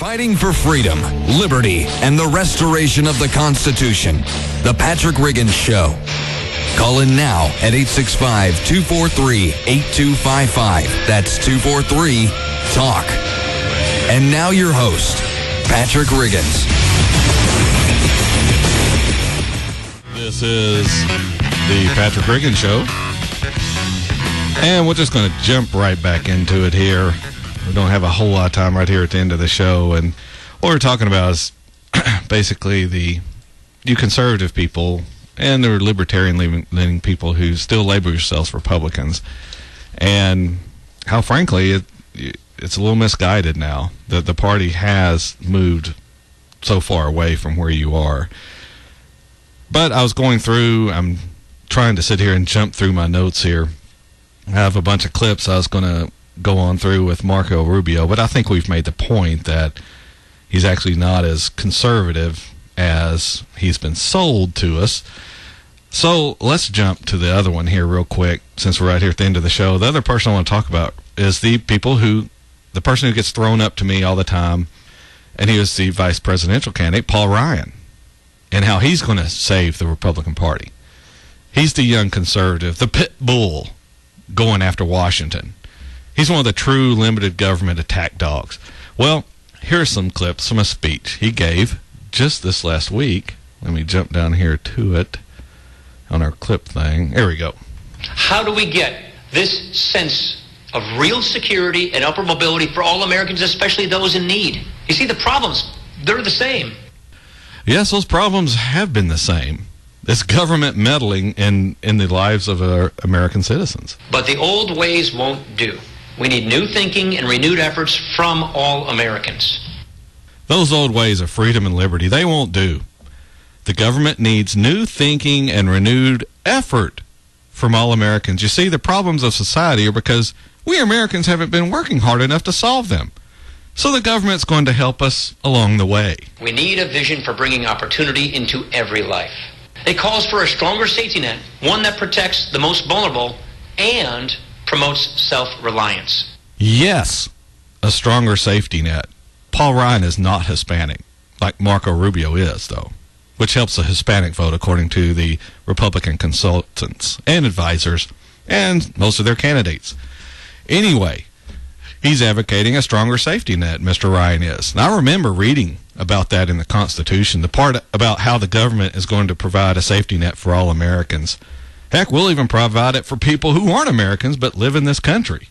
Fighting for freedom, liberty, and the restoration of the Constitution. The Patrick Riggins Show. Call in now at 865-243-8255. That's 243-TALK. And now your host, Patrick Riggins. This is the Patrick Riggins Show. And we're just going to jump right back into it here. We don't have a whole lot of time right here at the end of the show. And what we're talking about is basically you conservative people and the libertarian-leaning people who still label yourselves Republicans. And how, frankly, it's a little misguided now that the party has moved so far away from where you are. But I was going through, I'm trying to sit here and jump through my notes here. I have a bunch of clips I was going to go on through with Marco Rubio, but I think we've made the point that he's actually not as conservative as he's been sold to us. So let's jump to the other one here real quick, since we're right here at the end of the show. The other person I want to talk about is the person who gets thrown up to me all the time, and he was the vice presidential candidate, Paul Ryan, and how he's going to save the Republican Party. He's the young conservative, the pit bull going after Washington. He's one of the true limited government attack dogs. Well, here's some clips from a speech he gave just this last week. Let me jump down here to it on our clip thing. There we go. How do we get this sense of real security and upward mobility for all Americans, especially those in need? You see, the problems, they're the same. Yes, those problems have been the same. It's government meddling in the lives of our American citizens. But the old ways won't do. We need new thinking and renewed efforts from all Americans. Those old ways of freedom and liberty, they won't do. The government needs new thinking and renewed effort from all Americans. You see, the problems of society are because we Americans haven't been working hard enough to solve them. So the government's going to help us along the way. We need a vision for bringing opportunity into every life. It calls for a stronger safety net, one that protects the most vulnerable and promotes self-reliance. Yes, a stronger safety net. Paul Ryan is not Hispanic, like Marco Rubio is, though, which helps the Hispanic vote according to the Republican consultants and advisors and most of their candidates. Anyway, he's advocating a stronger safety net, Mr. Ryan is. And I remember reading about that in the Constitution, the part about how the government is going to provide a safety net for all Americans. Heck, we'll even provide it for people who aren't Americans but live in this country.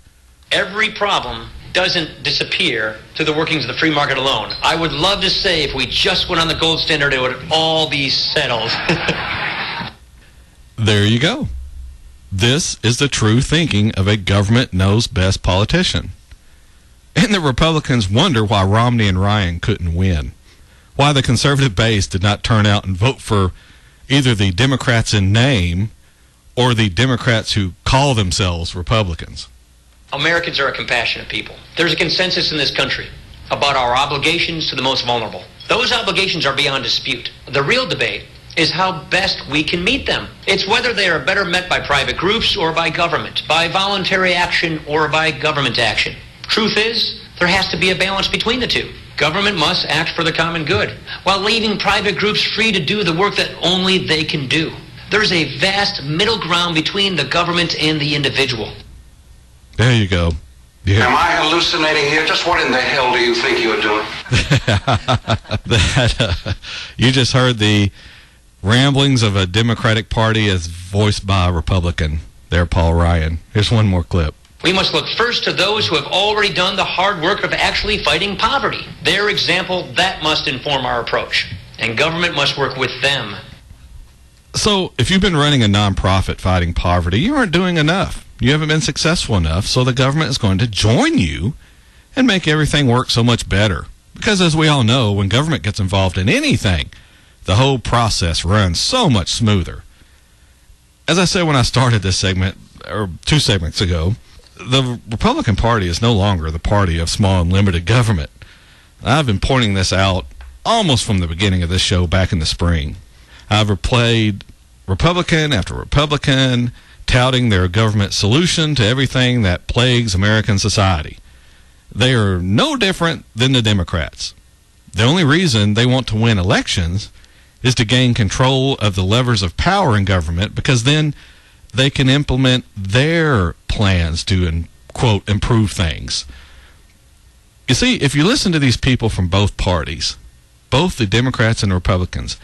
Every problem doesn't disappear through the workings of the free market alone. I would love to say if we just went on the gold standard, it would all be settled. There you go. This is the true thinking of a government knows best politician. And the Republicans wonder why Romney and Ryan couldn't win, why the conservative base did not turn out and vote for either the Democrats in name or the Democrats who call themselves Republicans. Americans are a compassionate people. There's a consensus in this country about our obligations to the most vulnerable. Those obligations are beyond dispute. The real debate is how best we can meet them. It's whether they are better met by private groups or by government, by voluntary action or by government action. Truth is, there has to be a balance between the two. Government must act for the common good, while leaving private groups free to do the work that only they can do. There's a vast middle ground between the government and the individual. There you go. Yeah. Am I hallucinating here? Just what in the hell do you think you're doing? You just heard the ramblings of a Democratic Party as voiced by a Republican. There, Paul Ryan. Here's one more clip. We must look first to those who have already done the hard work of actually fighting poverty. Their example, that must inform our approach. And government must work with them. So, if you've been running a nonprofit fighting poverty, you aren't doing enough. You haven't been successful enough, so the government is going to join you and make everything work so much better. Because as we all know, when government gets involved in anything, the whole process runs so much smoother. As I said when I started this segment, or 2 segments ago, the Republican Party is no longer the party of small and limited government. I've been pointing this out almost from the beginning of this show back in the spring. I've replayed Republican after Republican touting their government solution to everything that plagues American society. They are no different than the Democrats. The only reason they want to win elections is to gain control of the levers of power in government, because then they can implement their plans to, quote, improve things. You see, if you listen to these people from both parties, both the Democrats and the Republicans,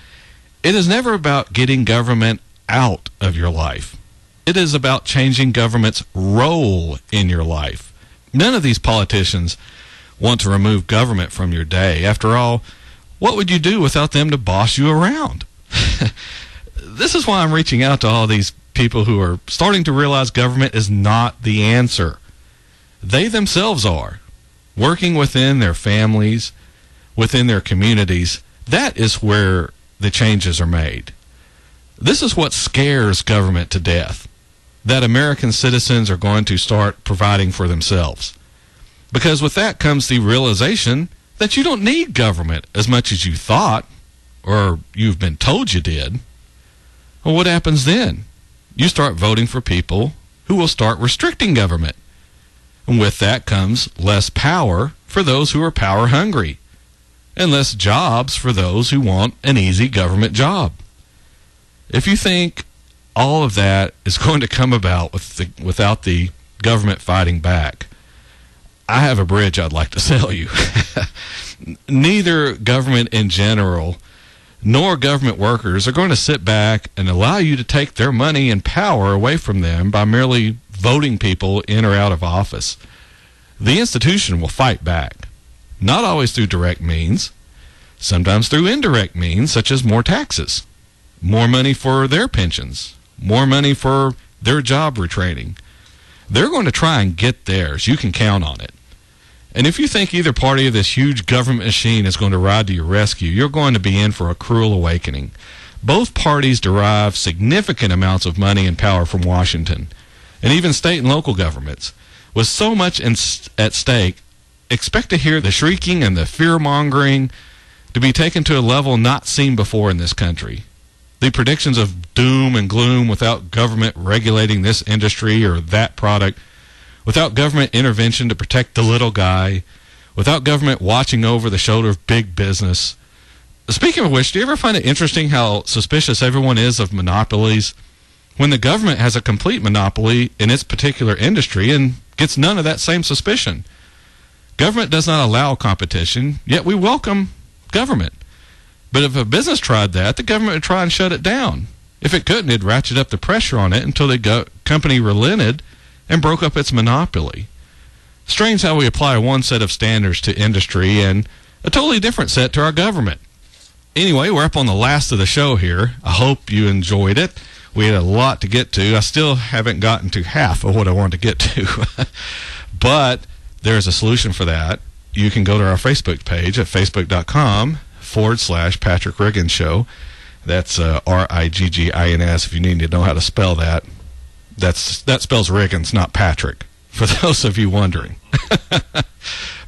it is never about getting government out of your life. It is about changing government's role in your life. None of these politicians want to remove government from your day. After all, what would you do without them to boss you around? This is why I'm reaching out to all these people who are starting to realize government is not the answer. They themselves are. Working within their families, within their communities, that is where the changes are made. This is what scares government to death, that American citizens are going to start providing for themselves. Because with that comes the realization that you don't need government as much as you thought, or you've been told you did. Well, what happens then? You start voting for people who will start restricting government. And with that comes less power for those who are power hungry, and less jobs for those who want an easy government job. If you think all of that is going to come about without the government fighting back, I have a bridge I'd like to sell you. Neither government in general nor government workers are going to sit back and allow you to take their money and power away from them by merely voting people in or out of office. The institution will fight back, not always through direct means, sometimes through indirect means, such as more taxes, more money for their pensions, more money for their job retraining. They're going to try and get theirs. You can count on it. And if you think either party of this huge government machine is going to ride to your rescue, you're going to be in for a cruel awakening. Both parties derive significant amounts of money and power from Washington, and even state and local governments. With so much at stake, expect to hear the shrieking and the fear-mongering to be taken to a level not seen before in this country. The predictions of doom and gloom without government regulating this industry or that product, without government intervention to protect the little guy, without government watching over the shoulder of big business. Speaking of which, do you ever find it interesting how suspicious everyone is of monopolies when the government has a complete monopoly in its particular industry and gets none of that same suspicion? Government does not allow competition, yet we welcome government. But if a business tried that, the government would try and shut it down. If it couldn't, it'd ratchet up the pressure on it until the company relented and broke up its monopoly. Strange how we apply one set of standards to industry and a totally different set to our government. Anyway, we're up on the last of the show here. I hope you enjoyed it. We had a lot to get to. I still haven't gotten to half of what I wanted to get to. But there's a solution for that. You can go to our Facebook page at facebook.com/Patrick Riggins Show. That's Riggins, if you need to know how to spell that. That spells Riggins, not Patrick, for those of you wondering.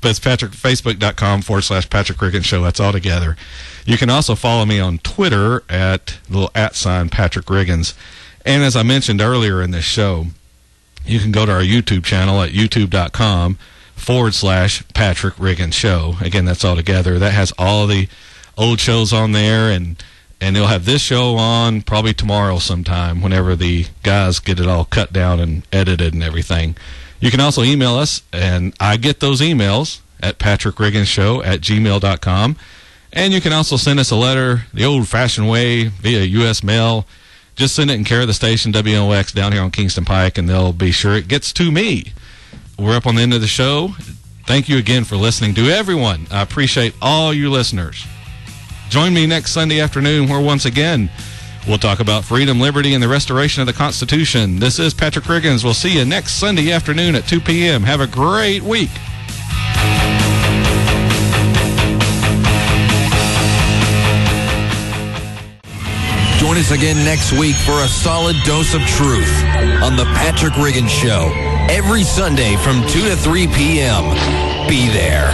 But it's facebook.com/Patrick Riggins Show. That's all together. You can also follow me on Twitter at the @ Patrick Riggins. And as I mentioned earlier in this show, you can go to our YouTube channel at youtube.com/Patrick Riggins Show. Again, that's all together. That has all the old shows on there, and they'll have this show on probably tomorrow sometime whenever the guys get it all cut down and edited and everything. You can also email us, and I get those emails at patrickrigginshow@gmail.com. And you can also send us a letter the old-fashioned way via U.S. mail. Just send it in care of the station, WNOX, down here on Kingston Pike, and they'll be sure it gets to me. We're up on the end of the show. Thank you again for listening to everyone. I appreciate all you listeners. Join me next Sunday afternoon where once again we'll talk about freedom, liberty, and the restoration of the Constitution. This is Patrick Riggins. We'll see you next Sunday afternoon at 2 p.m. Have a great week. Join us again next week for a solid dose of truth on The Patrick Riggins Show. Every Sunday from 2 to 3 p.m. Be there.